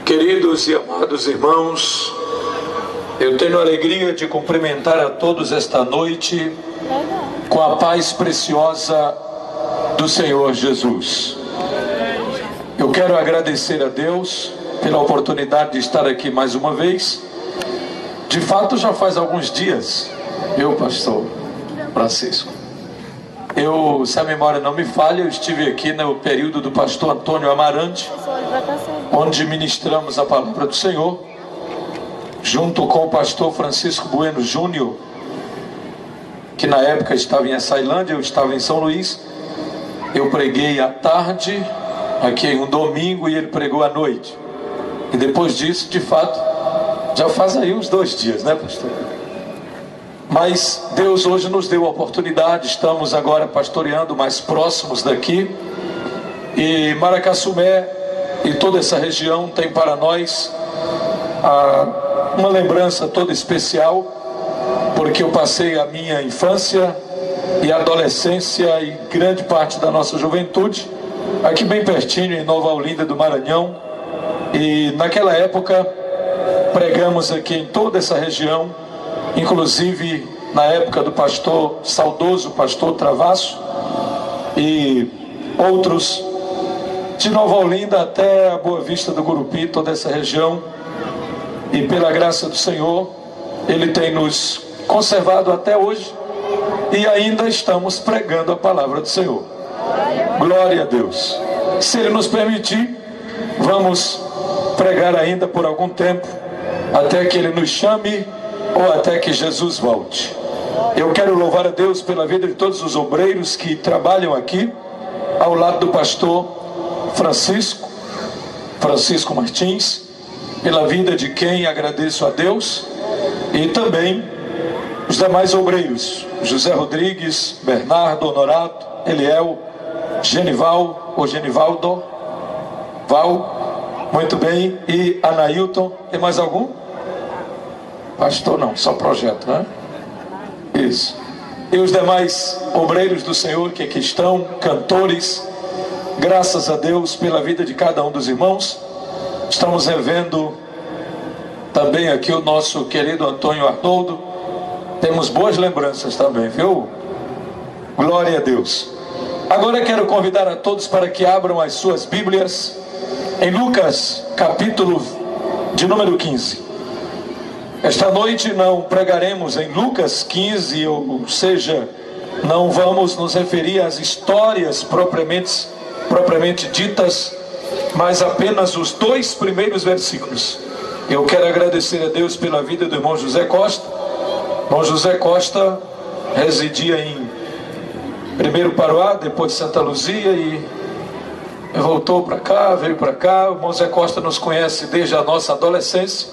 Queridos e amados irmãos, eu tenho a alegria de cumprimentar a todos esta noite com a paz preciosa do Senhor Jesus. Eu quero agradecer a Deus pela oportunidade de estar aqui mais uma vez. De fato, já faz alguns dias, pastor Francisco, se a memória não me falha, eu estive aqui no período do pastor Antônio Amarante, onde ministramos a palavra do Senhor, junto com o pastor Francisco Bueno Júnior, que na época estava em Açailândia, eu estava em São Luís. Eu preguei à tarde, aqui em um domingo, e ele pregou à noite. E depois disso, de fato, já faz aí uns 2 dias, né, pastor? Mas Deus hoje nos deu a oportunidade, estamos agora pastoreando mais próximos daqui. E Maracassumé e toda essa região tem para nós uma lembrança toda especial, porque eu passei a minha infância e adolescência e grande parte da nossa juventude aqui bem pertinho, em Nova Olinda do Maranhão. E naquela época pregamos aqui em toda essa região, inclusive na época do saudoso pastor Travasso e outros, de Nova Olinda até a Boa Vista do Gurupi, toda essa região. E pela graça do Senhor, Ele tem nos conservado até hoje e ainda estamos pregando a palavra do Senhor. Glória a Deus. Se Ele nos permitir, vamos pregar ainda por algum tempo, até que Ele nos chame ou até que Jesus volte. Eu quero louvar a Deus pela vida de todos os obreiros que trabalham aqui, ao lado do pastor Francisco Martins, pela vida de quem agradeço a Deus, e também os demais obreiros, José Rodrigues, Bernardo, Honorato, Eliel, Genivaldo, Val, muito bem, e Anailton. Tem mais algum? Pastor não, só projeto, né? Isso. E os demais obreiros do Senhor que aqui estão, cantores, graças a Deus pela vida de cada um dos irmãos. Estamos revendo também aqui o nosso querido Antônio Arnoldo. Temos boas lembranças também, viu? Glória a Deus. Agora eu quero convidar a todos para que abram as suas Bíblias em Lucas, capítulo de número 15. Esta noite não pregaremos em Lucas 15, ou seja, não vamos nos referir às histórias propriamente ditas, mas apenas os 2 primeiros versículos. Eu quero agradecer a Deus pela vida do irmão José Costa. Irmão José Costa residia em primeiro Paroá, depois de Santa Luzia, e voltou para cá, veio para cá. O irmão José Costa nos conhece desde a nossa adolescência,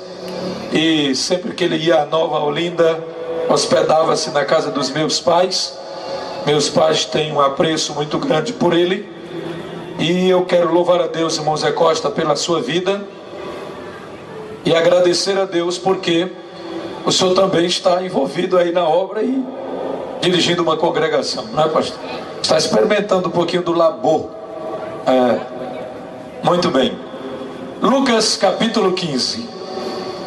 e sempre que ele ia a Nova Olinda, hospedava-se na casa dos meus pais. Meus pais têm um apreço muito grande por ele, e eu quero louvar a Deus, irmão Zé Costa, pela sua vida, e agradecer a Deus porque o senhor também está envolvido aí na obra e dirigindo uma congregação, não é, pastor? Está experimentando um pouquinho do labor. Muito bem. Lucas capítulo 15.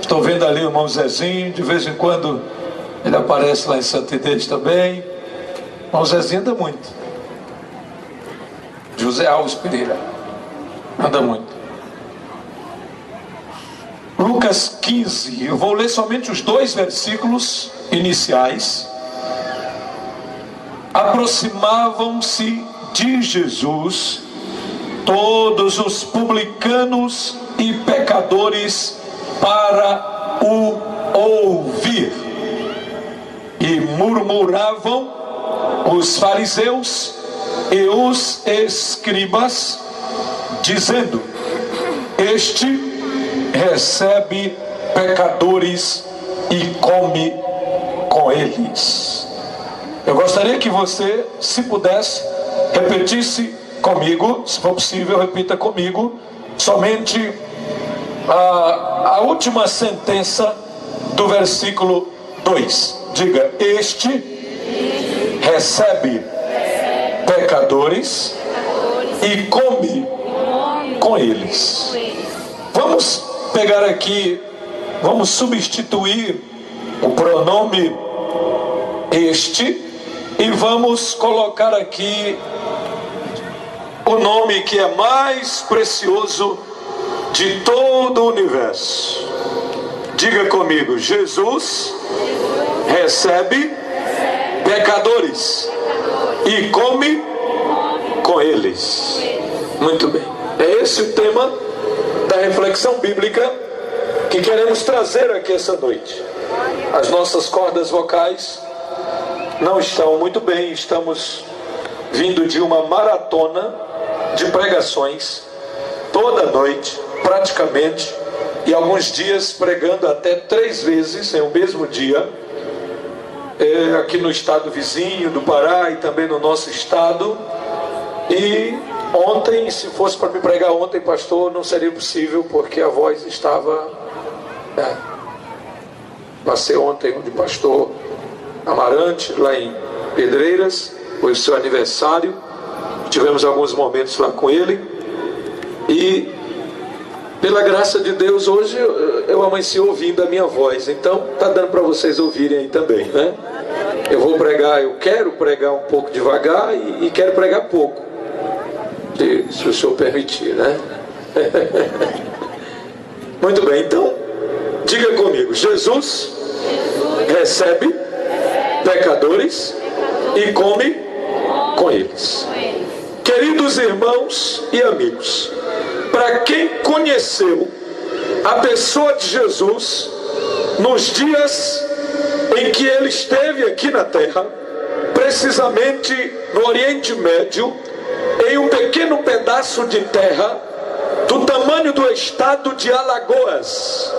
Estou vendo ali o irmão Zezinho, de vez em quando ele aparece lá em Santa Inês também. O irmão Zezinho anda muito. José Alves Pereira anda muito. Lucas 15, eu vou ler somente os 2 versículos iniciais. Aproximavam-se de Jesus todos os publicanos e pecadores para o ouvir, e murmuravam os fariseus e os escribas, dizendo: este recebe pecadores e come com eles. Eu gostaria que você, se pudesse, repetisse comigo, se for possível, repita comigo, somente a última sentença do versículo 2. Diga: este recebe pecadores e come com eles. Vamos pegar aqui, vamos substituir o pronome este e vamos colocar aqui o nome que é mais precioso de todo o universo. Diga comigo: Jesus recebe pecadores e come com eles. Muito bem. É esse o tema da reflexão bíblica que queremos trazer aqui essa noite. As nossas cordas vocais não estão muito bem. Estamos vindo de uma maratona de pregações toda noite, praticamente, e alguns dias pregando até 3 vezes em um mesmo dia, aqui no estado vizinho do Pará e também no nosso estado. E ontem, se fosse para me pregar ontem, pastor, não seria possível, porque a voz estava... Passei ontem de pastor Amarante, lá em Pedreiras, foi o seu aniversário, tivemos alguns momentos lá com ele, e pela graça de Deus, hoje eu amanheci ouvindo a minha voz, então está dando para vocês ouvirem aí também, né? Eu vou pregar, eu quero pregar um pouco devagar e quero pregar pouco, se o senhor permitir, né? Muito bem, então, diga comigo: Jesus recebe pecadores e come com eles. Queridos irmãos e amigos, para quem conheceu a pessoa de Jesus nos dias em que ele esteve aqui na terra, precisamente no Oriente Médio, em um pequeno pedaço de terra do tamanho do estado de Alagoas,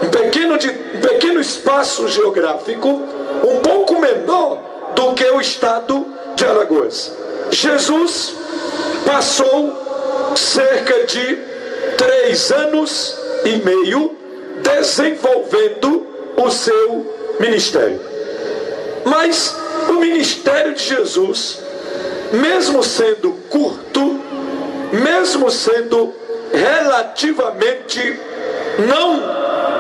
um pequeno espaço geográfico, um pouco menor do que o estado de Alagoas. Jesus passou cerca de 3 anos e meio desenvolvendo o seu ministério. Mas o ministério de Jesus, mesmo sendo curto, mesmo sendo relativamente não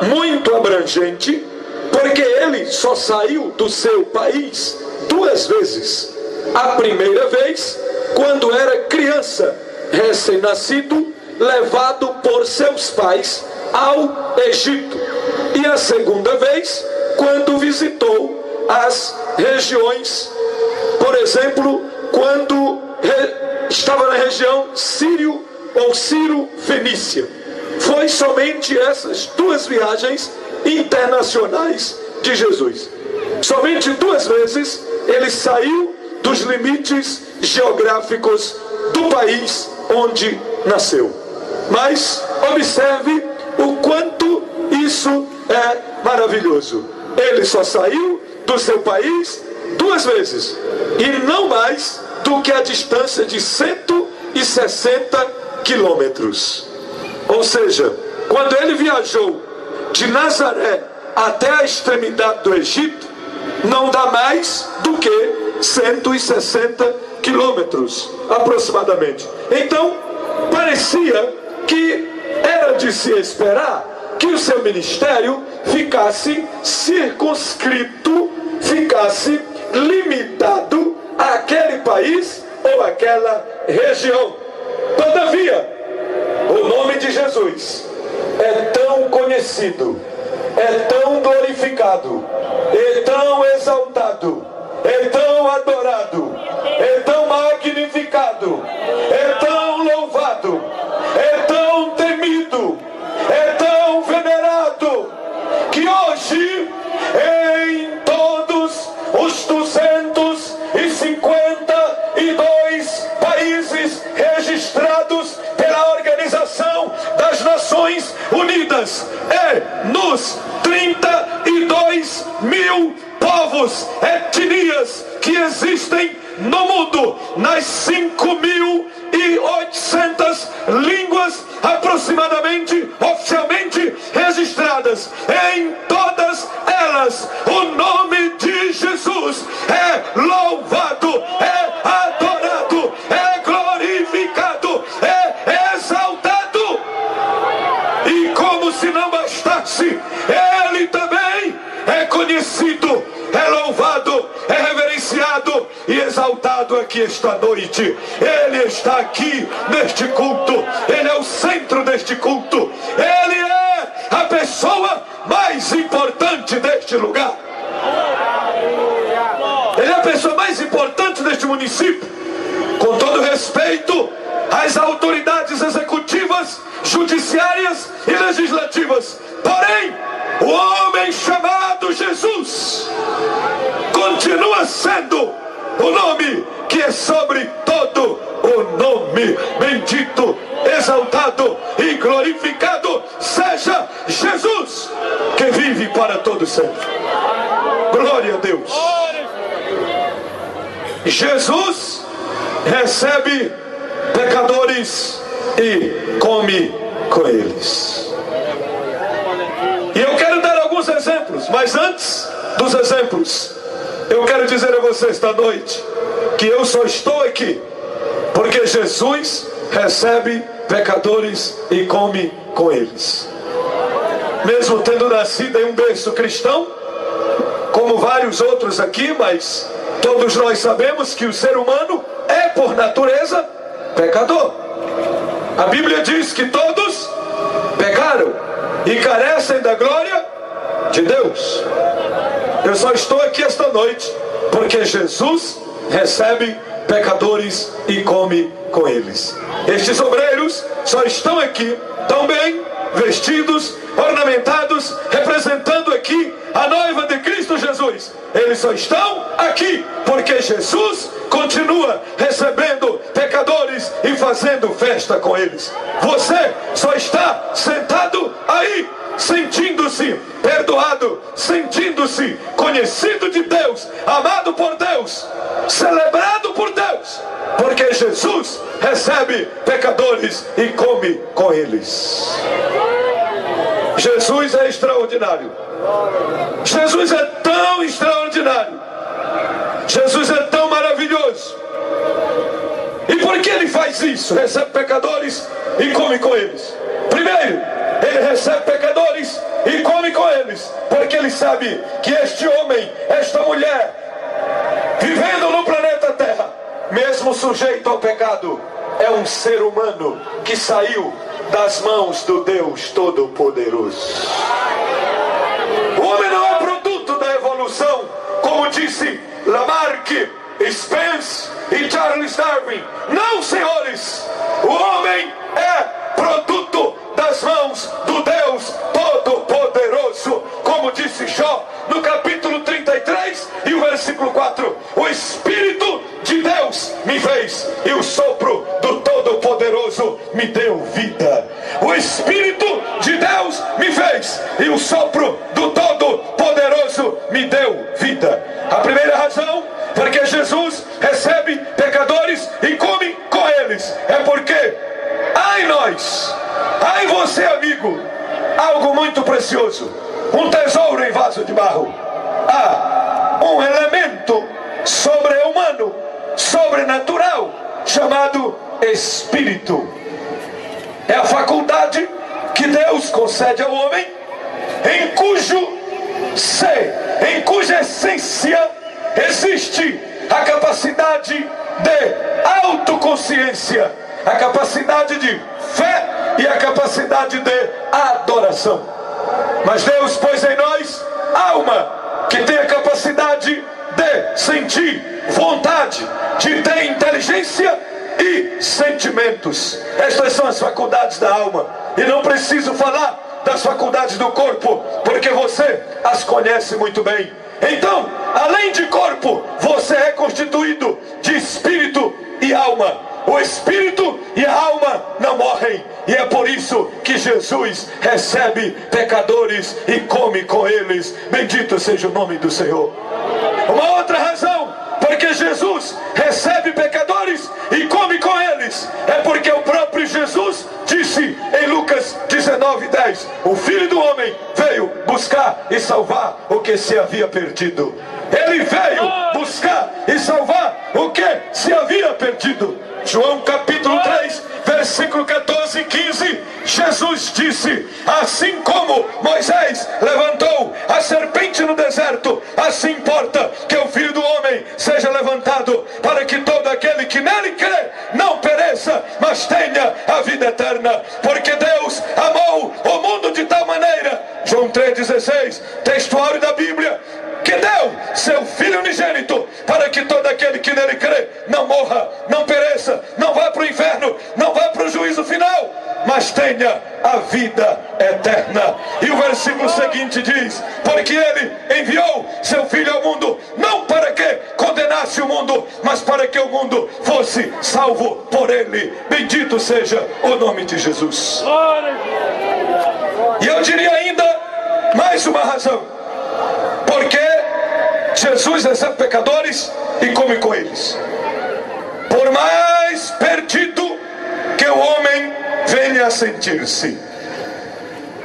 muito abrangente, porque ele só saiu do seu país 2 vezes. A primeira vez, quando era criança, recém-nascido, levado por seus pais ao Egito. E a segunda vez, quando visitou as regiões, por exemplo, quando estava na região Sírio ou Ciro-Fenícia. Foi somente essas 2 viagens internacionais de Jesus. Somente 2 vezes ele saiu dos limites geográficos do país onde nasceu. Mas observe o quanto isso é maravilhoso. Ele só saiu do seu país 2 vezes, e não mais do que a distância de 160 quilômetros. Ou seja, quando ele viajou de Nazaré até a extremidade do Egito, não dá mais do que 160 quilômetros aproximadamente. Então, parecia que era de se esperar que o seu ministério ficasse circunscrito, ficasse limitado àquele país ou àquela região. Todavia, o nome de Jesus é tão conhecido, é tão glorificado, é tão exaltado, é tão adorado, é tão magnificado, é tão louvado, é tão temido, é tão venerado, que hoje em todos os 252 países registrados pela Organização das Nações Unidas e nos 32 mil povos, etnias que existem no mundo, nas 5.800 línguas aproximadamente oficialmente registradas, em todas elas o nome de Jesus é louvado, é adorado, é glorificado, é exaltado. E como Como se não bastasse, Ele também é conhecido, é louvado, é reverenciado e exaltado aqui esta noite. Ele está aqui neste culto, Ele é o centro deste culto, Ele é a pessoa mais importante deste lugar. Ele é a pessoa mais importante deste município. Com todo respeito às autoridades executivas, judiciárias e legislativas, porém, o homem chamado Jesus continua sendo o nome que é sobre todo o nome. Bendito, exaltado e glorificado seja Jesus, que vive para todo sempre. Glória a Deus. Jesus recebe pecadores e come com eles. E eu quero dar alguns exemplos, mas antes dos exemplos, eu quero dizer a você esta noite que eu só estou aqui porque Jesus recebe pecadores e come com eles. Mesmo tendo nascido em um berço cristão, como vários outros aqui, mas todos nós sabemos que o ser humano é por natureza pecador. A Bíblia diz que todos pecaram e carecem da glória de Deus. Eu só estou aqui esta noite porque Jesus recebe pecadores e come com eles. Estes obreiros só estão aqui tão bem vestidos, ornamentados, representando aqui a noiva de Cristo Jesus. Eles só estão aqui porque Jesus continua recebendo pecadores e fazendo festa com eles. Você só está sentado aí, sentindo-se perdoado, sentindo-se conhecido de Deus, amado por Deus, celebrado por Deus, porque Jesus recebe pecadores e come com eles. Jesus é extraordinário. Jesus é tão extraordinário. Jesus é tão maravilhoso. E por que Ele faz isso? Recebe pecadores e come com eles. Primeiro, Ele recebe pecadores e come com eles, porque Ele sabe que este homem, esta mulher, vivendo no planeta Terra, mesmo sujeito ao pecado, é um ser humano que saiu das mãos do Deus Todo-Poderoso. O homem não é produto da evolução, como disse Lamarck, Spence e Charles Darwin. Não, senhores, o homem é produto das mãos do Deus Todo-Poderoso, como disse Jó no capítulo 33 e o versículo 4. O Espírito de Deus me fez e o sopro do Todo-Poderoso me deu vida. O Espírito de Deus me fez e o sopro do Todo-Poderoso me deu vida. A primeira razão porque Jesus recebe pecadores e come com eles é porque, ai nós, ai você amigo, algo muito precioso, um tesouro em vaso de barro. Há um elemento sobre-humano, sobrenatural, chamado Espírito. É a faculdade que Deus concede ao homem, em cujo ser, em cuja essência existe a capacidade de autoconsciência, a capacidade de fé e a capacidade de adoração. Mas Deus pôs em nós alma que tem a capacidade de sentir, vontade, de ter inteligência e sentimentos. Estas são as faculdades da alma. E não preciso falar das faculdades do corpo, porque você as conhece muito bem. Então, além de corpo, você é constituído de espírito e alma. O espírito e a alma não morrem. E é por isso que Jesus recebe pecadores e come com eles. Bendito seja o nome do Senhor. Uma outra razão porque Jesus recebe pecadores e come com eles é porque o próprio Jesus disse em Lucas 19:10: o Filho do Homem veio buscar e salvar o que se havia perdido. Ele veio buscar e salvar o que se havia perdido. João capítulo 3, versículo 14 e 15, Jesus disse: assim como Moisés levantou a serpente no deserto, assim importa que o Filho do Homem seja levantado, para que todo aquele que nele crê não pereça, mas tenha a vida eterna. Porque Deus amou o mundo de tal maneira, João 3,16, textuário da Bíblia, que deu seu Filho unigênito, para que todo aquele que nele crê não morra, não pereça, não vá para o inferno, não vá para o juízo final, mas tenha a vida eterna. E o versículo seguinte diz: porque ele enviou seu Filho ao mundo, não para que condenasse o mundo, mas para que o mundo fosse salvo por ele. Bendito seja o nome de Jesus. E eu diria ainda mais uma razão: porque Jesus recebe pecadores e come com eles. Por mais perdido que o homem venha a sentir-se,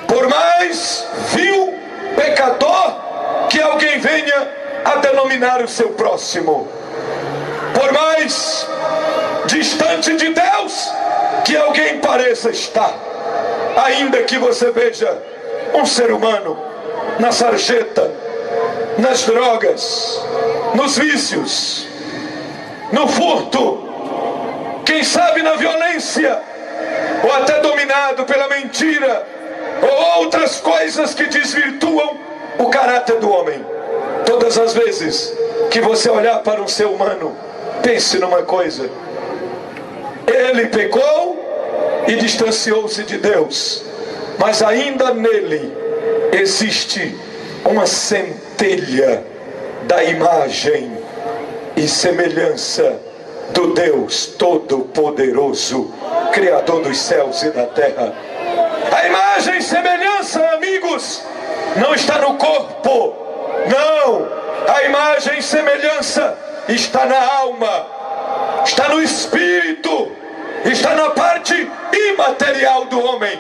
por mais vil pecador que alguém venha a denominar o seu próximo, por mais distante de Deus que alguém pareça estar, ainda que você veja um ser humano na sarjeta, nas drogas, nos vícios, no furto, quem sabe na violência, ou até dominado pela mentira, ou outras coisas que desvirtuam o caráter do homem. Todas as vezes que você olhar para um ser humano, pense numa coisa: ele pecou e distanciou-se de Deus, mas ainda nele existe uma centelha da imagem e semelhança do Deus Todo-Poderoso, Criador dos céus e da terra. A imagem e semelhança, amigos, não está no corpo, não. A imagem e semelhança está na alma, está no espírito, está na parte imaterial do homem.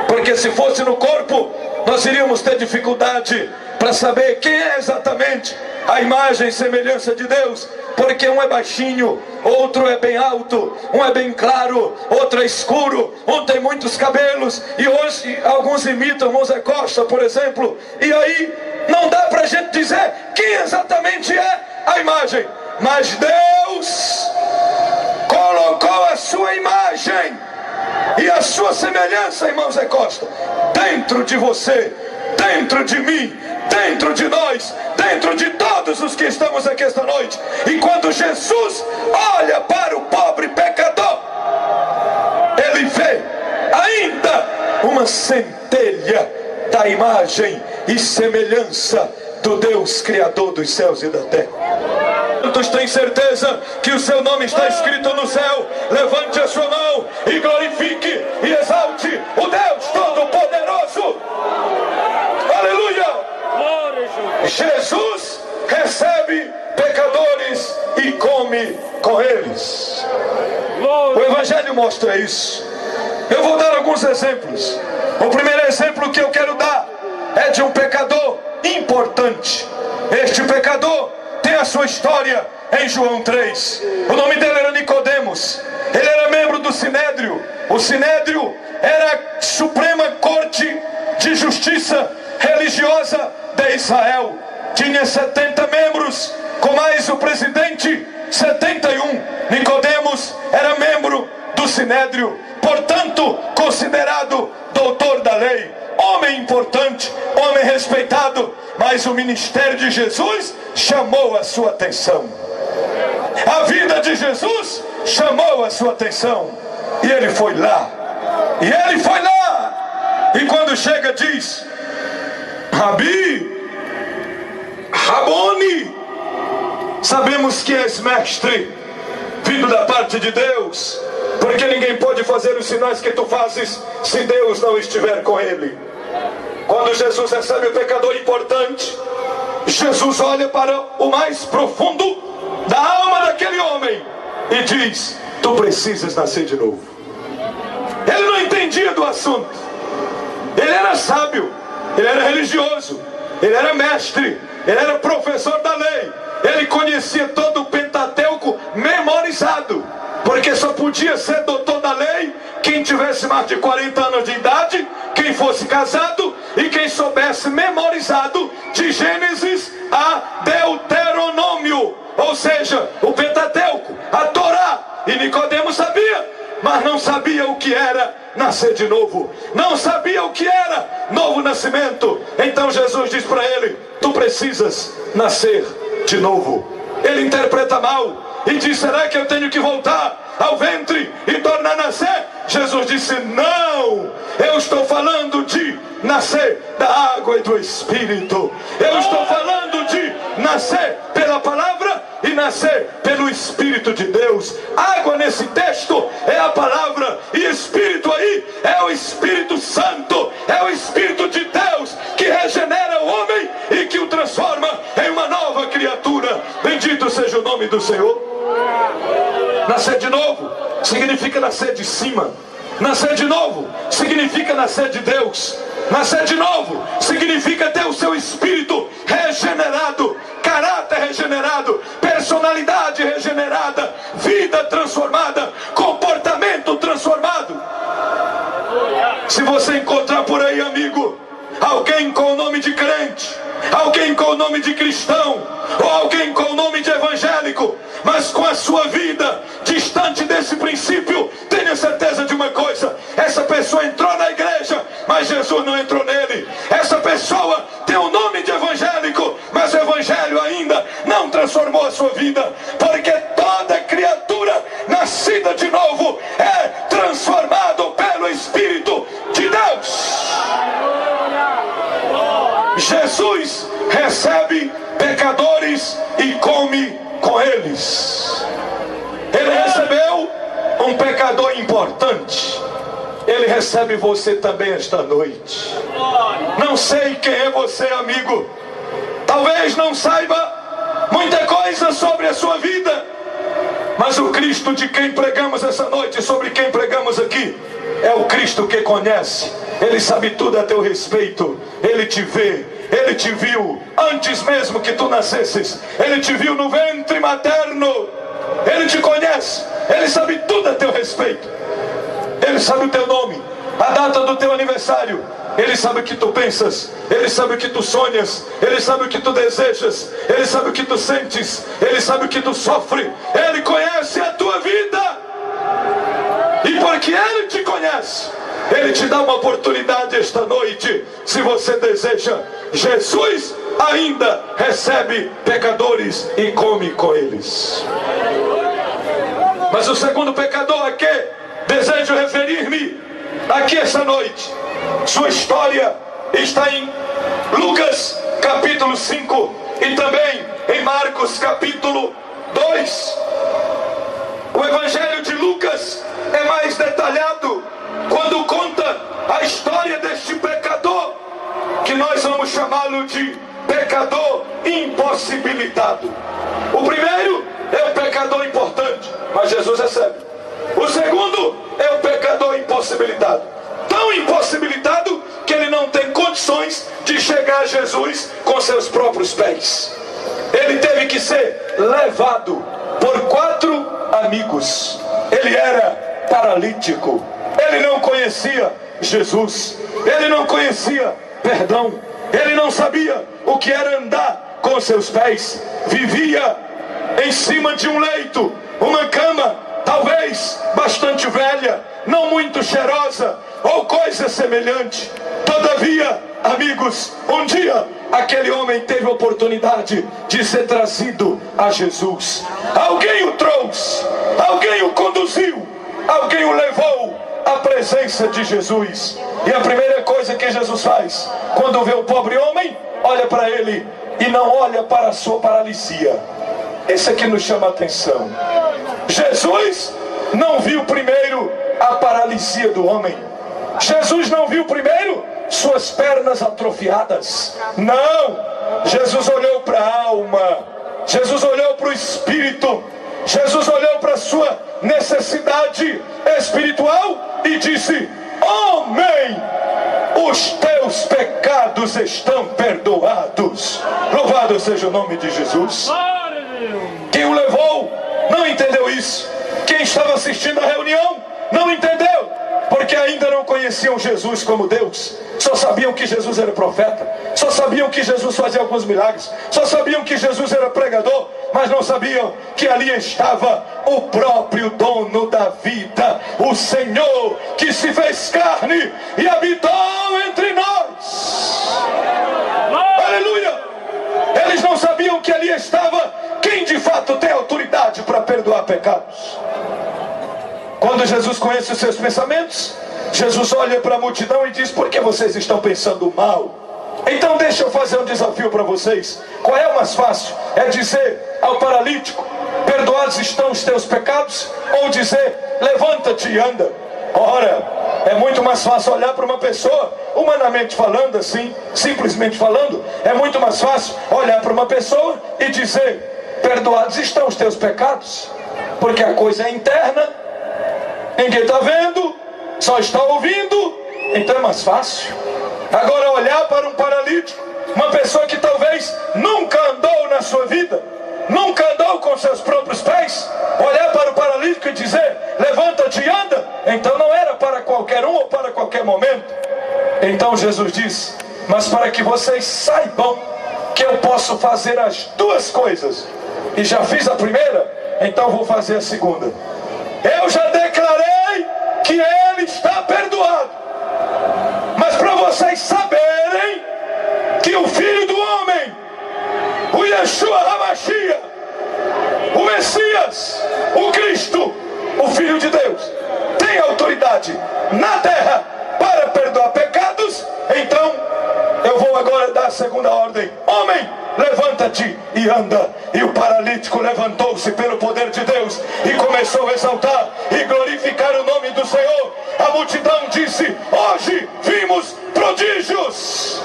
Porque se fosse no corpo, nós iríamos ter dificuldade para saber quem é exatamente a imagem e semelhança de Deus. Porque um é baixinho, outro é bem alto, um é bem claro, outro é escuro, um tem muitos cabelos, e hoje alguns imitam Moisés Costa, por exemplo. E aí não dá para a gente dizer quem exatamente é a imagem. Mas Deus colocou a sua imagem e a sua semelhança, irmão Zé Costa, dentro de você, dentro de mim, dentro de nós, dentro de todos os que estamos aqui esta noite. E quando Jesus olha para o pobre pecador, ele vê ainda uma centelha da imagem e semelhança do Deus Criador dos céus e da terra. Quantos têm certeza que o seu nome está escrito no céu? Levante a sua mão e glorifique e exalte o Deus Todo-Poderoso. Aleluia! Jesus recebe pecadores e come com eles. O Evangelho mostra isso. Eu vou dar alguns exemplos. O primeiro exemplo que eu quero dar é de um pecador importante. Este pecador tem a sua história em João 3. O nome dele era Nicodemos. Ele era membro do Sinédrio. O Sinédrio era a suprema corte de justiça religiosa de Israel. Tinha 70 membros, com mais o presidente, 71. Nicodemos era membro do Sinédrio, portanto considerado doutor da lei, homem importante, homem respeitado. Mas o ministério de Jesus chamou a sua atenção. A vida de Jesus chamou a sua atenção. E ele foi lá. E ele foi lá. E quando chega diz: Rabi, Rabone, sabemos que és mestre, vindo da parte de Deus, porque ninguém pode fazer os sinais que tu fazes se Deus não estiver com ele. Quando Jesus recebe o pecador importante, Jesus olha para o mais profundo da alma daquele homem e diz: tu precisas nascer de novo. Ele não entendia do assunto. Ele era sábio, ele era religioso, ele era mestre, ele era professor da lei, ele conhecia todo o Pentateuco memorizado. Porque só podia ser doutor da lei quem tivesse mais de 40 anos de idade, quem fosse casado e quem soubesse memorizado de Gênesis a Deuteronômio, ou seja, o Pentateuco, a Torá. E Nicodemo sabia, mas não sabia o que era nascer de novo, não sabia o que era novo nascimento. Então Jesus diz para ele: tu precisas nascer de novo. Ele interpreta mal e diz: será que eu tenho que voltar ao ventre e tornar a nascer? Jesus disse: não, eu estou falando de nascer da água e do Espírito. Eu estou falando de nascer pela palavra e nascer pelo Espírito de Deus. Água nesse texto é a palavra, e Espírito aí é o Espírito Santo, é o Espírito de Deus que regenera o homem e que o transforma em uma nova criatura. Bendito seja o nome do Senhor. Nascer de novo significa nascer de cima. Nascer de novo significa nascer de Deus. Nascer de novo significa ter o seu espírito regenerado, caráter regenerado, personalidade regenerada, vida transformada, comportamento transformado. Se você encontrar por aí, amigo, alguém com o nome de crente, alguém com o nome de cristão, ou alguém com o nome de evangélico, mas com a sua vida distante desse princípio, tenha certeza de uma coisa: essa pessoa entrou na igreja, mas Jesus não entrou nele. Essa pessoa tem o nome de evangélico, mas o evangelho ainda não transformou a sua vida, porque toda criatura nascida de novo é transformado pelo Espírito de Deus. Jesus recebe pecadores e come com eles. Ele recebeu um pecador importante. Ele recebe você também esta noite. Não sei quem é você, amigo. Talvez não saiba muita coisa sobre a sua vida, mas o Cristo de quem pregamos essa noite, sobre quem pregamos aqui, é o Cristo que conhece. Ele sabe tudo a teu respeito. Ele te vê, ele te viu antes mesmo que tu nascesses. Ele te viu no ventre materno. Ele te conhece, ele sabe tudo a teu respeito. Ele sabe o teu nome, a data do teu aniversário. Ele sabe o que tu pensas, ele sabe o que tu sonhas, ele sabe o que tu desejas, ele sabe o que tu sentes, ele sabe o que tu sofre. Ele conhece a tua vida. E porque ele te conhece, ele te dá uma oportunidade esta noite. Se você deseja, Jesus ainda recebe pecadores e come com eles. Mas o segundo pecador a que desejo referir-me aqui essa noite, sua história está em Lucas capítulo 5 e também em Marcos capítulo 2. O Evangelho de Lucas é mais detalhado quando conta a história deste pecador, que nós vamos chamá-lo de pecador impossibilitado. O primeiro é o pecador importante, mas Jesus recebe. O segundo é o pecador impossibilitado. Tão impossibilitado que ele não tem condições de chegar a Jesus com seus próprios pés. Ele teve que ser levado por 4 amigos. Ele era paralítico. Ele não conhecia Jesus. Ele não conhecia perdão. Ele não sabia o que era andar com seus pés. Vivia em cima de um leito, uma cama, talvez bastante velha, não muito cheirosa, ou coisa semelhante. Todavia, amigos, um dia aquele homem teve a oportunidade de ser trazido a Jesus. Alguém o trouxe, alguém o conduziu, alguém o levou à presença de Jesus. E a primeira coisa que Jesus faz quando vê o pobre homem, olha para ele e não olha para a sua paralisia. Esse aqui nos chama a atenção. Jesus não viu primeiro a paralisia do homem. Jesus não viu primeiro suas pernas atrofiadas. Não. Jesus olhou para a alma. Jesus olhou para o espírito. Jesus olhou para a sua necessidade espiritual e disse: homem, os teus pecados estão perdoados. Louvado seja o nome de Jesus. Quem o levou não entendeu isso. Quem estava assistindo a reunião não entendeu, porque ainda não conheciam Jesus como Deus. Só sabiam que Jesus era profeta, só sabiam que Jesus fazia alguns milagres, só sabiam que Jesus era pregador, mas não sabiam que ali estava o próprio dono da vida, o Senhor que se fez carne e habitou entre nós. Aleluia! Eles não sabiam que ali estava quem de fato tem autoridade para perdoar pecados. Quando Jesus conhece os seus pensamentos, Jesus olha para a multidão e diz: por que vocês estão pensando mal? Então deixa eu fazer um desafio para vocês. Qual é o mais fácil? É dizer ao paralítico: perdoados estão os teus pecados? Ou dizer: levanta-te e anda? Ora, é muito mais fácil olhar para uma pessoa, humanamente falando assim, simplesmente falando, é muito mais fácil olhar para uma pessoa e dizer: perdoados estão os teus pecados? Porque a coisa é interna, ninguém está vendo, só está ouvindo, então é mais fácil. Agora, olhar para um paralítico, uma pessoa que talvez nunca andou na sua vida, nunca andou com seus próprios pés, olhar para o paralítico e dizer: levanta-te e anda, então não era para qualquer um ou para qualquer momento. Então Jesus diz: mas para que vocês saibam que eu posso fazer as duas coisas, e já fiz a primeira, então vou fazer a segunda. Eu já declarei que ele está perdoado, mas para vocês saberem que o Filho do Homem, o Yeshua HaMashiach, o Messias, o Cristo, o Filho de Deus, tem autoridade na terra para perdoar pecados, então eu vou agora dar a segunda ordem: homem, levanta-te e anda. E o paralítico levantou-se pelo poder de Deus e começou a exaltar e glorificar o nome do Senhor. A multidão disse: hoje vimos prodígios.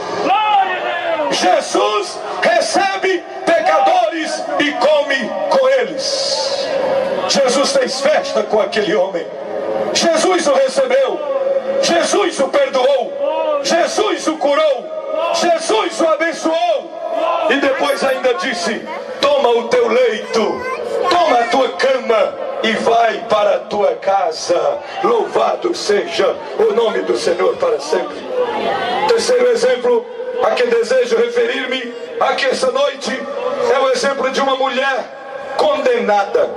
Jesus recebe pecadores e come com eles. Jesus fez festa com aquele homem. Jesus o recebeu, Jesus o perdoou, Jesus o curou, Jesus o abençoou. E depois ainda disse: toma o teu leito, toma a tua cama e vai para a tua casa. Louvado seja o nome do Senhor para sempre. Terceiro exemplo a que desejo referir-me aqui essa noite é o exemplo de uma mulher condenada.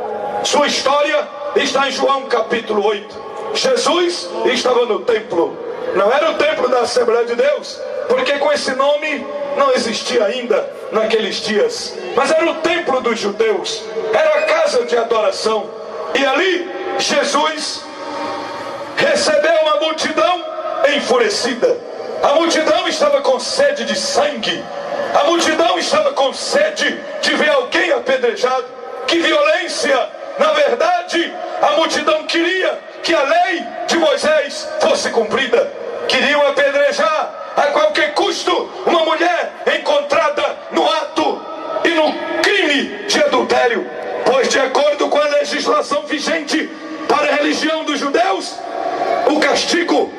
Sua história está em João capítulo 8. Jesus estava no templo. Não era o templo da Assembleia de Deus, porque com esse nome não existia ainda naqueles dias, mas era o templo dos judeus, era a casa de adoração. E ali Jesus recebeu uma multidão enfurecida. A multidão estava com sede de sangue, a multidão estava com sede de ver alguém apedrejado. Que violência! Na verdade, a multidão queria que a lei de Moisés fosse cumprida. Queriam apedrejar a qualquer custo uma mulher encontrada no ato e no crime de adultério, pois de acordo com a legislação vigente para a religião dos judeus, o castigo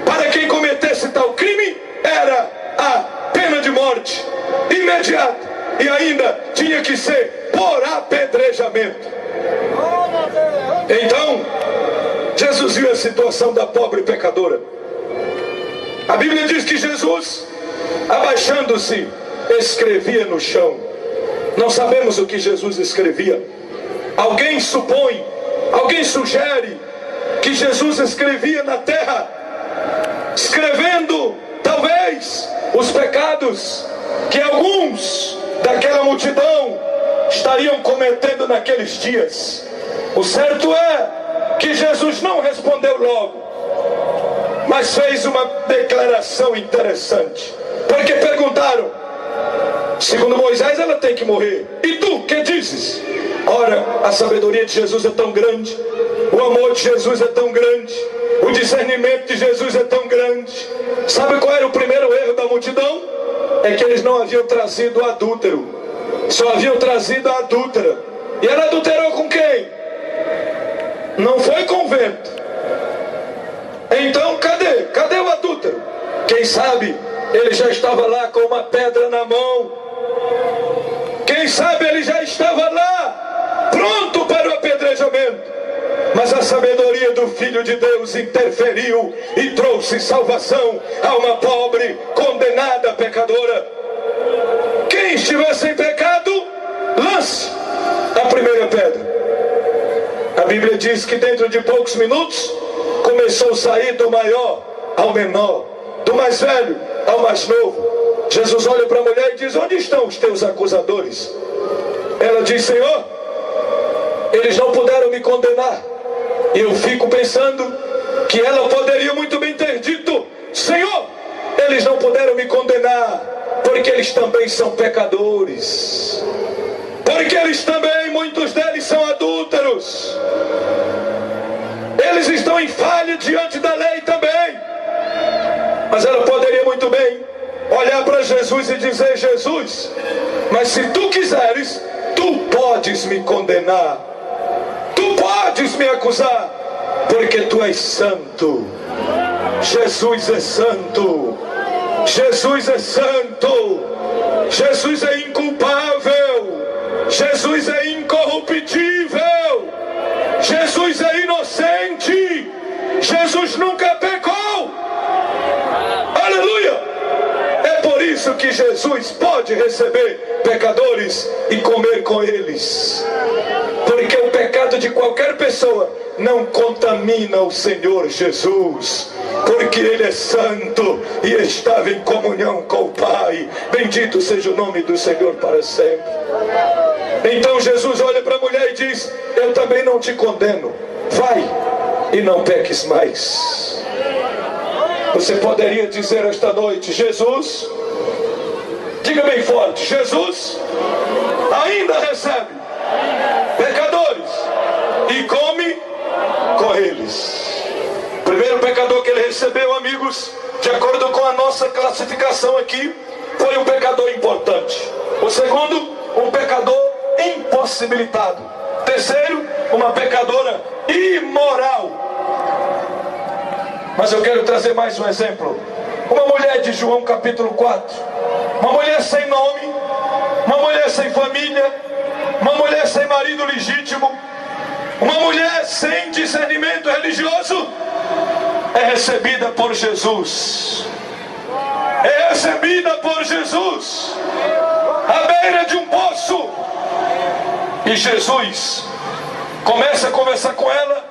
para quem cometesse tal crime era a pena de morte imediata, e ainda tinha que ser por apedrejamento. Então Jesus viu a situação da pobre pecadora. A Bíblia diz que Jesus, abaixando-se, escrevia no chão. Não sabemos o que Jesus escrevia. Alguém supõe, alguém sugere que Jesus escrevia na terra, escrevendo talvez os pecados que alguns daquela multidão estariam cometendo naqueles dias. O certo é que Jesus não respondeu logo, mas fez uma declaração interessante, porque perguntaram: segundo Moisés ela tem que morrer, e tu, que dizes? Ora, a sabedoria de Jesus é tão grande, o amor de Jesus é tão grande, o discernimento de Jesus é tão grande. Sabe qual era o primeiro erro da multidão? É que eles não haviam trazido o adúltero, só haviam trazido a adúltera. E ela adulterou com quem? Não foi com o vento. Então cadê o adúltero? Quem sabe ele já estava lá com uma pedra na mão. Quem sabe ele já estava lá pronto para o apedrejamento. Mas a sabedoria do Filho de Deus interferiu e trouxe salvação a uma pobre, condenada pecadora. Quem estiver sem pecado, lance a primeira pedra. A Bíblia diz que dentro de poucos minutos começou a sair do maior ao menor, do mais velho ao mais novo. Jesus olha para a mulher e diz: onde estão os teus acusadores? Ela diz: Senhor, eles não puderam me condenar. E eu fico pensando que ela poderia muito bem ter dito: Senhor, eles não puderam me condenar porque eles também são pecadores, porque eles também, muitos deles são adúlteros, eles estão em falha diante da lei também. Mas ela poderia muito bem olhar para Jesus e dizer: Jesus, mas se tu quiseres, tu podes me condenar, tu podes me acusar, porque tu és santo. Jesus é santo, Jesus é santo, Jesus é inculpável, Jesus é incorruptível, Jesus é inocente, Jesus nunca pecou. Aleluia! É por isso que Jesus pode receber pecadores e comer com eles, porque o pecado de qualquer pessoa não contamina o Senhor Jesus, porque Ele é santo e estava em comunhão com o Pai. Bendito seja o nome do Senhor para sempre. Então Jesus olha para a mulher e diz: eu também não te condeno, vai e não peques mais. Você poderia dizer esta noite: Jesus, diga bem forte, Jesus ainda recebe pecadores e come com eles. O primeiro pecador que ele recebeu, amigos, de acordo com a nossa classificação aqui, foi um pecador importante. O segundo, um pecador impossibilitado. Terceiro, uma pecadora imoral. Mas eu quero trazer mais um exemplo. Uma mulher de João capítulo 4, uma mulher sem nome, uma mulher sem família, uma mulher sem marido legítimo, uma mulher sem discernimento religioso, é recebida por Jesus. É recebida por Jesus à beira de um poço. E Jesus começa a conversar com ela,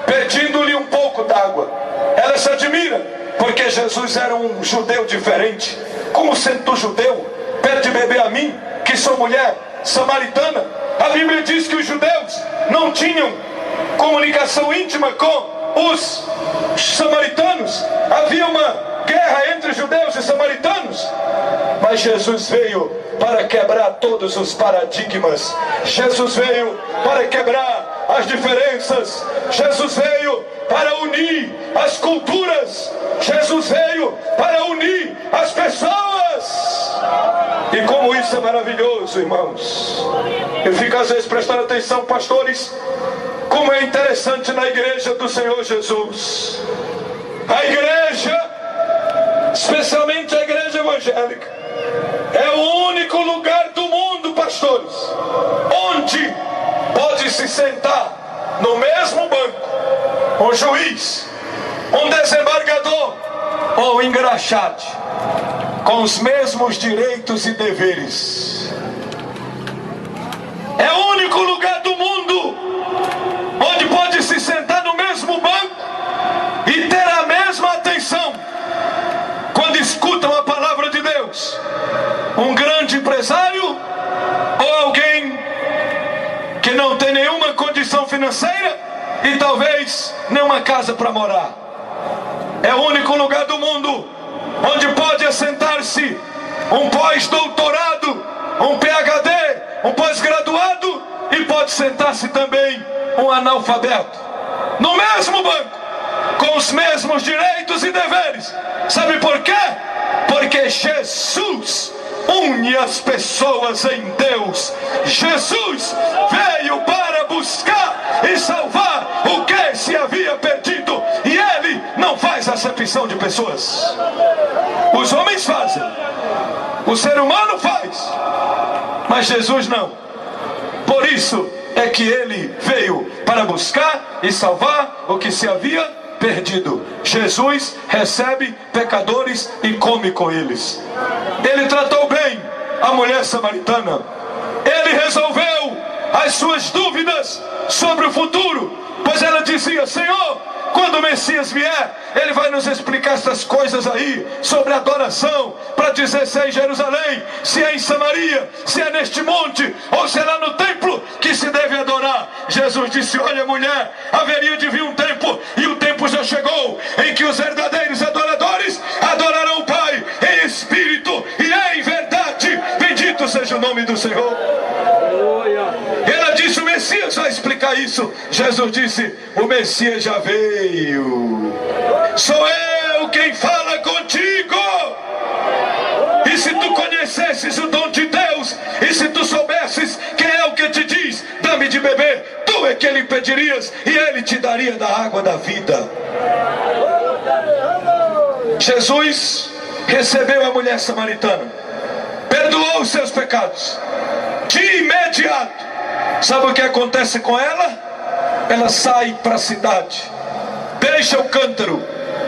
pedindo-lhe um pouco d'água. Ela se admira, porque Jesus era um judeu diferente. Como sendo tu judeu, pede de beber a mim, que sou mulher samaritana? A Bíblia diz que os judeus não tinham comunicação íntima com os samaritanos. Havia uma guerra entre judeus e samaritanos. Mas Jesus veio para quebrar todos os paradigmas. Jesus veio para quebrar as diferenças. Jesus veio para unir as culturas. Jesus veio para unir as pessoas. E como isso é maravilhoso, irmãos. Eu fico às vezes prestando atenção, pastores, como é interessante na igreja do Senhor Jesus. A igreja, especialmente a igreja evangélica, é o único lugar do mundo, pastores, onde pode se sentar no mesmo banco um juiz, um desembargador ou um engraxate, com os mesmos direitos e deveres. É o único lugar do mundo onde pode se sentar no mesmo banco e ter a mesma atenção quando escutam a palavra de Deus. Um grande empresário ou alguém que não tem nenhuma condição financeira e talvez nenhuma casa para morar. É o único lugar do mundo onde pode assentar-se um pós-doutorado, um PhD, um pós-graduado, e pode sentar-se também um analfabeto no mesmo banco, com os mesmos direitos e deveres. Sabe por quê? Porque Jesus une as pessoas em Deus. Jesus veio para buscar e salvar o que se havia perdido, e Ele não faz acepção de pessoas. Os homens fazem, o ser humano faz, mas Jesus não. Por isso é que ele veio para buscar e salvar o que se havia perdido. Jesus recebe pecadores e come com eles. Ele tratou bem a mulher samaritana. Ele resolveu as suas dúvidas sobre o futuro, pois ela dizia: Senhor, quando o Messias vier, ele vai nos explicar essas coisas aí sobre adoração, para dizer se é em Jerusalém, se é em Samaria, se é neste monte, ou se é lá no templo que se deve adorar. Jesus disse: olha, mulher, haveria de vir um tempo, e o tempo já chegou, em que os verdadeiros adoradores adorarão o Pai em espírito e em verdade. Bendito seja o nome do Senhor. Ela disse: o Messias vai explicar isso. Jesus disse: o Messias já veio. Sou eu quem fala contigo. E se tu conhecesses o dom de Deus, e se tu soubesses quem é o que te diz, dá-me de beber, tu é que lhe pedirias, e ele te daria da água da vida. Jesus recebeu a mulher samaritana, perdoou os seus pecados de imediato. Sabe o que acontece com ela? Ela sai para a cidade, deixa o cântaro,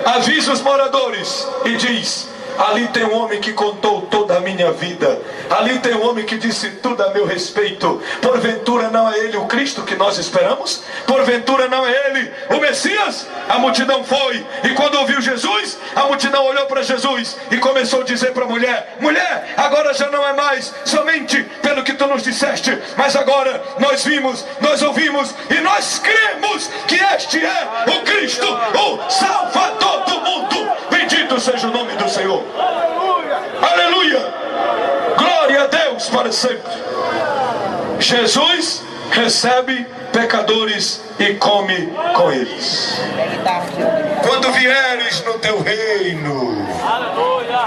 avisa os moradores e diz: ali tem um homem que contou toda a minha vida. Ali tem um homem que disse tudo a meu respeito. Porventura não é ele o Cristo que nós esperamos? Porventura não é ele o Messias? A multidão foi, e quando ouviu Jesus, a multidão olhou para Jesus e começou a dizer para a mulher: mulher, agora já não é mais somente pelo que tu nos disseste, mas agora nós vimos, nós ouvimos e nós cremos que este é o Cristo, o Salvador do mundo. Bendito seja o nome do Senhor. Aleluia! Aleluia! Glória a Deus para sempre. Jesus recebe pecadores e come com eles. Quando vieres no teu reino,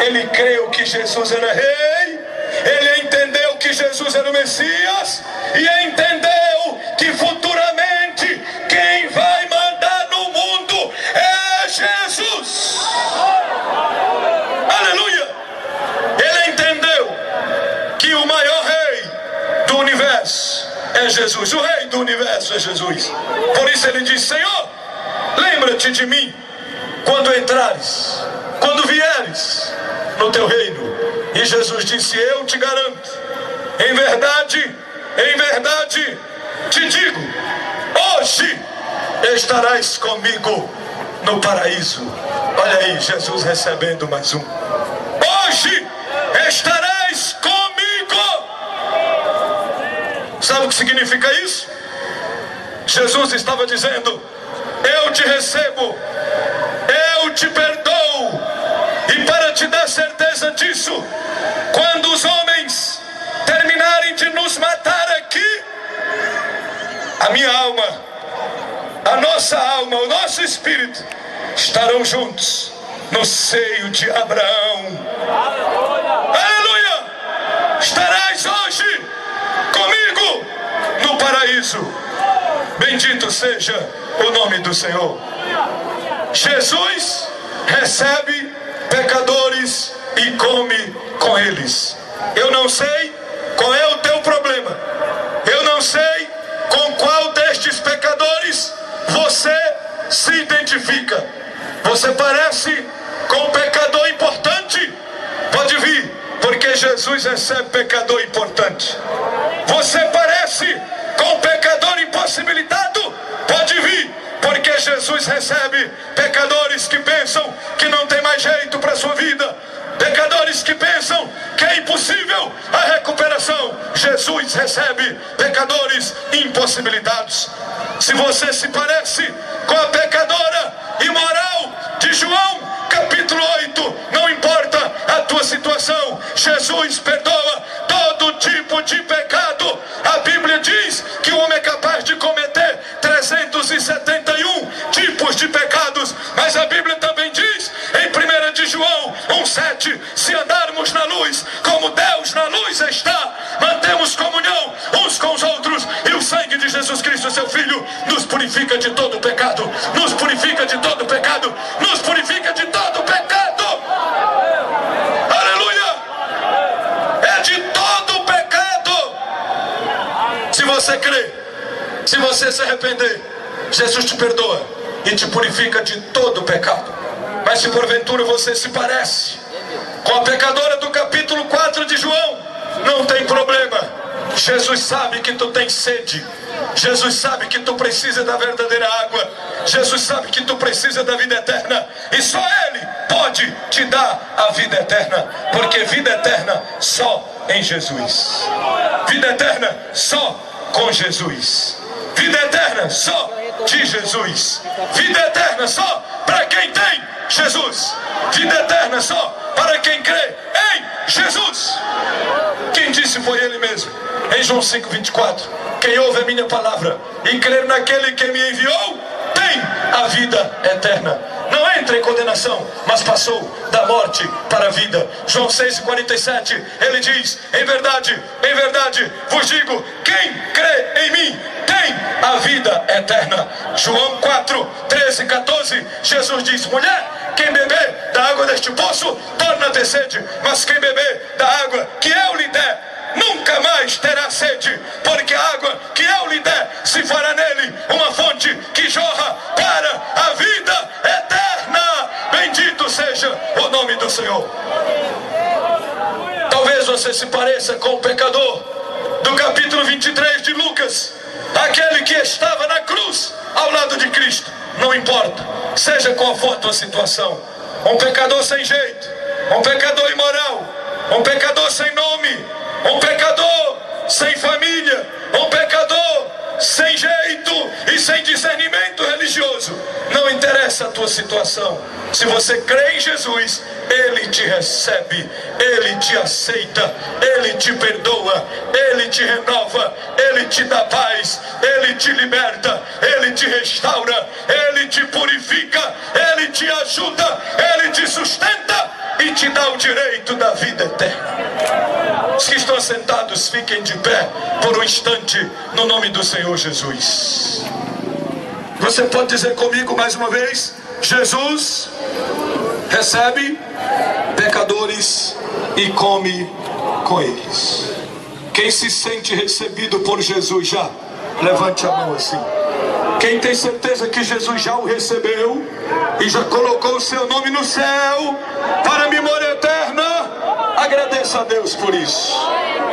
ele creu que Jesus era rei, ele entendeu que Jesus era o Messias, e entendeu que futuramente quem vai mandar no mundo é Jesus. Aleluia! Ele entendeu que o maior rei do universo é Jesus. O rei do universo é Jesus. Por isso ele diz: Senhor, lembra-te de mim quando entrares, quando vieres no teu reino. E Jesus disse: eu te garanto, em verdade te digo, hoje estarás comigo no paraíso. Olha aí, Jesus recebendo mais um. Hoje estarás comigo. Sabe o que significa isso? Jesus estava dizendo: eu te recebo, eu te perdoo. E para te dar certeza disso, quando os homens terminarem de nos matar aqui, a minha alma, a nossa alma, o nosso espírito estarão juntos no seio de Abraão. Aleluia! Estarás hoje comigo no paraíso. Bendito seja o nome do Senhor. Jesus recebe pecadores e come com eles. Eu não sei qual é o teu problema. Eu não sei com qual destes pecadores você se identifica. Você parece com um pecador importante? Pode vir, porque Jesus recebe pecador importante. Você parece com um pecador impossibilitado? Pode vir, porque Jesus recebe pecadores que pensam que não tem mais jeito para a sua vida, pecadores que pensam que é impossível a recuperação. Jesus recebe pecadores impossibilitados. Se você se parece com a pecadora imoral de João capítulo 8, não importa a tua situação, Jesus perdoa todo tipo de pecado. A Bíblia diz que o homem é capaz de cometer 371 tipos de pecados, mas a Bíblia também diz em 1 de João 1,7: se andarmos na luz como Deus na luz está, mantemos comunhão uns com os outros, e o sangue de Jesus Cristo, seu Filho, nos purifica de todo pecado, nos purifica de todo pecado, nos purifica de todo pecado. Aleluia! É de todo pecado. Se você crê Se você se arrepender, Jesus te perdoa e te purifica de todo pecado. Mas se porventura você se parece com a pecadora do capítulo 4 de João, não tem problema. Jesus sabe que tu tens sede. Jesus sabe que tu precisa da verdadeira água. Jesus sabe que tu precisa da vida eterna. E só Ele pode te dar a vida eterna. Porque vida eterna só em Jesus. Vida eterna só com Jesus. Vida eterna só de Jesus. Vida eterna só para quem tem Jesus. Vida eterna só para quem crê em Jesus. Quem disse foi Ele mesmo. Em João 5:24, quem ouve a minha palavra e crer naquele que me enviou, tem a vida eterna. Não entra em condenação, mas passou da morte para a vida. João 6:47, ele diz: em verdade, vos digo, quem crê em mim, tem a vida eterna. João 4:13-14, Jesus diz: mulher, quem beber da água deste poço, torna a ter sede. Mas quem beber da água que eu lhe der, nunca mais terá sede, porque a água que eu lhe der se fará nele uma fonte que jorra para a vida eterna. Bendito seja o nome do Senhor. Talvez você se pareça com o pecador do capítulo 23 de Lucas, aquele que estava na cruz ao lado de Cristo. Não importa, seja qual for a tua situação, um pecador sem jeito, um pecador imoral, um pecador sem nome, um pecador sem família, um pecador sem jeito e sem discernimento religioso. Não interessa a tua situação. Se você crê em Jesus, Ele te recebe, Ele te aceita, Ele te perdoa, Ele te renova, Ele te dá paz, Ele te liberta, Ele te restaura, Ele te purifica, Ele te ajuda, Ele te sustenta e te dá o direito da vida eterna. Os que estão sentados, fiquem de pé por um instante, no nome do Senhor Jesus. Você pode dizer comigo mais uma vez: Jesus recebe pecadores e come com eles. Quem se sente recebido por Jesus já? Levante a mão assim. Quem tem certeza que Jesus já o recebeu e já colocou o seu nome no céu para a memória eterna, agradeça a Deus por isso,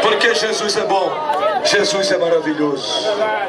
porque Jesus é bom, Jesus é maravilhoso.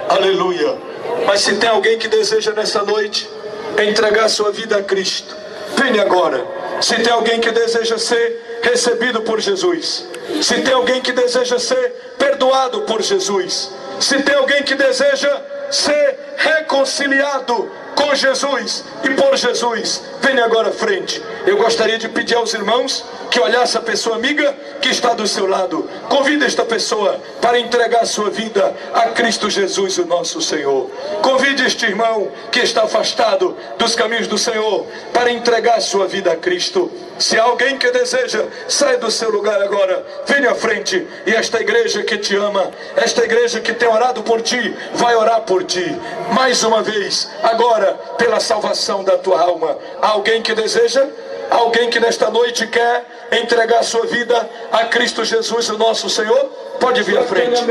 Aleluia. Mas se tem alguém que deseja nessa noite entregar sua vida a Cristo, venha agora. Se tem alguém que deseja ser recebido por Jesus, se tem alguém que deseja ser perdoado por Jesus, se tem alguém que deseja ser reconciliado com Jesus e por Jesus, venha agora à frente. Eu gostaria de pedir aos irmãos que olhassem a pessoa amiga que está do seu lado. Convide esta pessoa para entregar sua vida a Cristo Jesus, o nosso Senhor. Convide este irmão que está afastado dos caminhos do Senhor para entregar sua vida a Cristo. Se há alguém que deseja, saia do seu lugar agora, venha à frente, e esta igreja que te ama, esta igreja que tem orado por ti, vai orar por ti, mais uma vez, agora, pela salvação da tua alma. Há alguém que deseja? Alguém que nesta noite quer entregar sua vida a Cristo Jesus, o nosso Senhor? Pode vir à frente.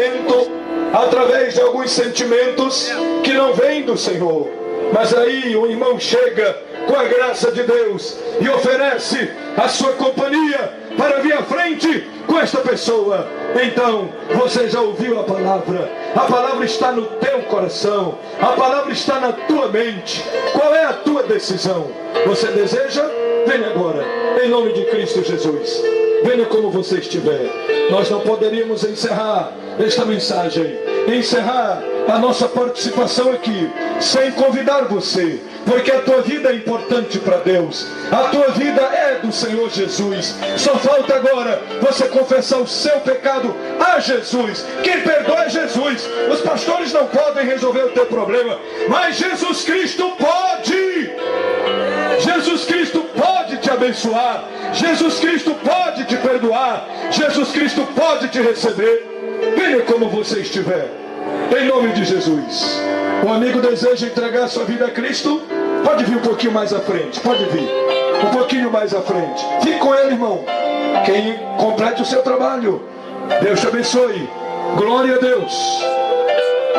Através de alguns sentimentos que não vêm do Senhor, mas aí o irmão chega com a graça de Deus e oferece a sua companhia para vir à frente com esta pessoa. Então, você já ouviu a palavra está no teu coração, a palavra está na tua mente. Qual é a tua decisão? Você deseja? Venha agora, em nome de Cristo Jesus. Venha como você estiver. Nós não poderíamos encerrar esta mensagem, encerrar a nossa participação aqui, sem convidar você, porque a tua vida é importante para Deus, a tua vida é do Senhor Jesus. Só falta agora você confessar o seu pecado a Jesus. Quem perdoa é Jesus. Os pastores não podem resolver o teu problema, mas Jesus Cristo pode. Jesus Cristo pode te abençoar, Jesus Cristo pode te perdoar, Jesus Cristo pode te receber. Venha como você estiver, em nome de Jesus. O amigo deseja entregar sua vida a Cristo? Pode vir um pouquinho mais à frente, pode vir um pouquinho mais à frente. Fique com ele, irmão. Quem complete o seu trabalho, Deus te abençoe. Glória a Deus.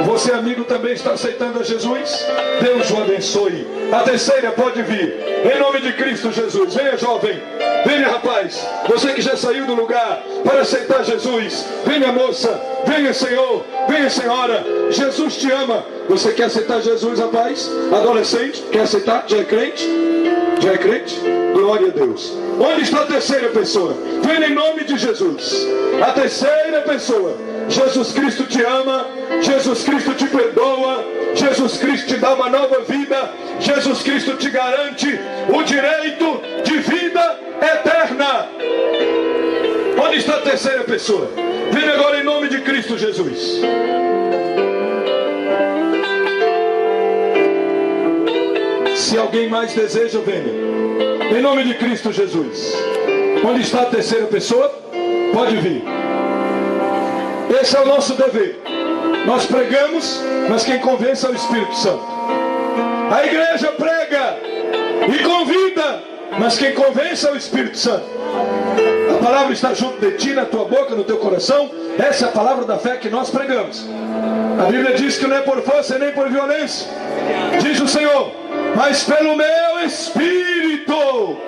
Você, amigo, também está aceitando a Jesus? Deus o abençoe. A terceira pode vir. Em nome de Cristo Jesus. Venha, jovem. Venha, rapaz. Você que já saiu do lugar para aceitar Jesus. Venha, moça. Venha, senhor. Venha, senhora. Jesus te ama. Você quer aceitar Jesus, rapaz? Adolescente? Quer aceitar? Já é crente? Já é crente? Glória a Deus. Onde está a terceira pessoa? Venha em nome de Jesus. A terceira pessoa. Jesus Cristo te ama. Jesus Cristo te perdoa. Jesus Cristo te dá uma nova vida. Jesus Cristo te garante o direito de vida eterna. Onde está a terceira pessoa? Venha agora em nome de Cristo Jesus. Se alguém mais deseja, venha. Em nome de Cristo Jesus. Onde está a terceira pessoa? Pode vir. Esse é o nosso dever. Nós pregamos, mas quem convence é o Espírito Santo. A igreja prega e convida, mas quem convence é o Espírito Santo. A palavra está junto de ti, na tua boca, no teu coração. Essa é a palavra da fé que nós pregamos. A Bíblia diz que não é por força nem por violência, diz o Senhor, mas pelo meu Espírito.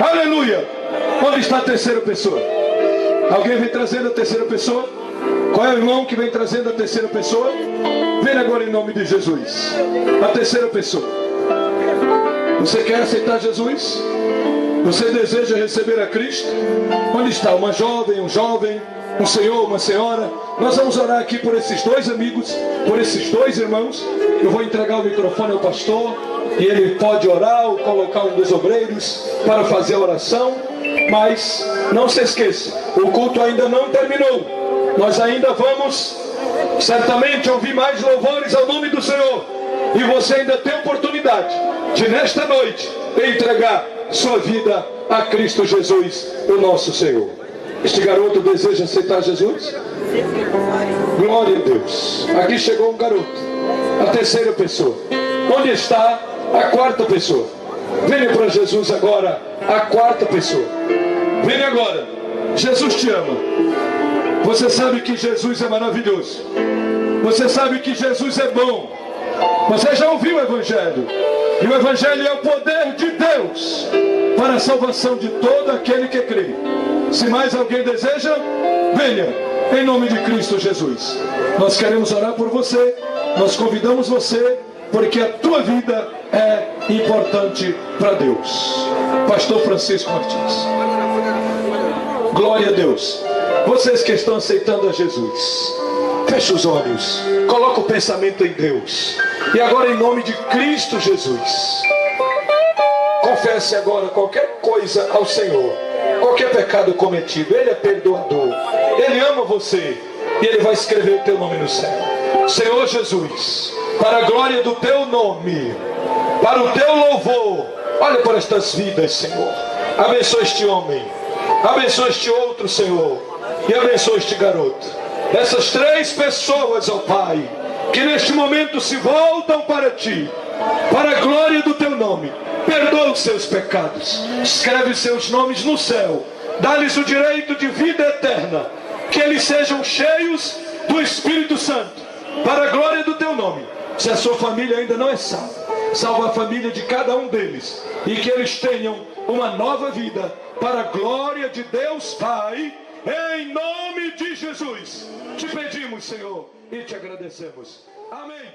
Aleluia. Onde está a terceira pessoa? Alguém vem trazendo a terceira pessoa? Qual é o irmão que vem trazendo a terceira pessoa? Vem agora em nome de Jesus. A terceira pessoa. Você quer aceitar Jesus? Você deseja receber a Cristo? Onde está uma jovem, um jovem, um senhor, uma senhora? Nós vamos orar aqui por esses dois amigos, por esses dois irmãos. Eu vou entregar o microfone ao pastor e ele pode orar ou colocar um dos obreiros para fazer a oração. Mas não se esqueça, o culto ainda não terminou. Nós ainda vamos certamente ouvir mais louvores ao nome do Senhor. E você ainda tem oportunidade de nesta noite entregar sua vida a Cristo Jesus, o nosso Senhor. Este garoto deseja aceitar Jesus? Glória a Deus. Aqui chegou um garoto. A terceira pessoa. Onde está a quarta pessoa? Venha para Jesus agora. A quarta pessoa. Venha agora. Jesus te ama. Você sabe que Jesus é maravilhoso. Você sabe que Jesus é bom. Você já ouviu o Evangelho. E o Evangelho é o poder de Deus para a salvação de todo aquele que crê. Se mais alguém deseja, venha em nome de Cristo Jesus. Nós queremos orar por você. Nós convidamos você porque a tua vida é importante para Deus. Pastor Francisco Martins. Glória a Deus. Vocês que estão aceitando a Jesus, feche os olhos, coloca o pensamento em Deus. E agora em nome de Cristo Jesus, confesse agora qualquer coisa ao Senhor. Qualquer pecado cometido, Ele é perdoador. Ele ama você e Ele vai escrever o teu nome no céu. Senhor Jesus, para a glória do teu nome, para o teu louvor, olha para estas vidas, Senhor. Abençoa este homem, abençoa este outro, Senhor, e abençoa este garoto. Essas três pessoas, ó Pai, que neste momento se voltam para Ti, para a glória do Teu nome. Perdoa os seus pecados, escreve os seus nomes no céu, dá-lhes o direito de vida eterna, que eles sejam cheios do Espírito Santo, para a glória do Teu nome. Se a sua família ainda não é salva, salva a família de cada um deles, e que eles tenham uma nova vida, para a glória de Deus Pai, em nome de Jesus. Te pedimos, Senhor, e te agradecemos. Amém.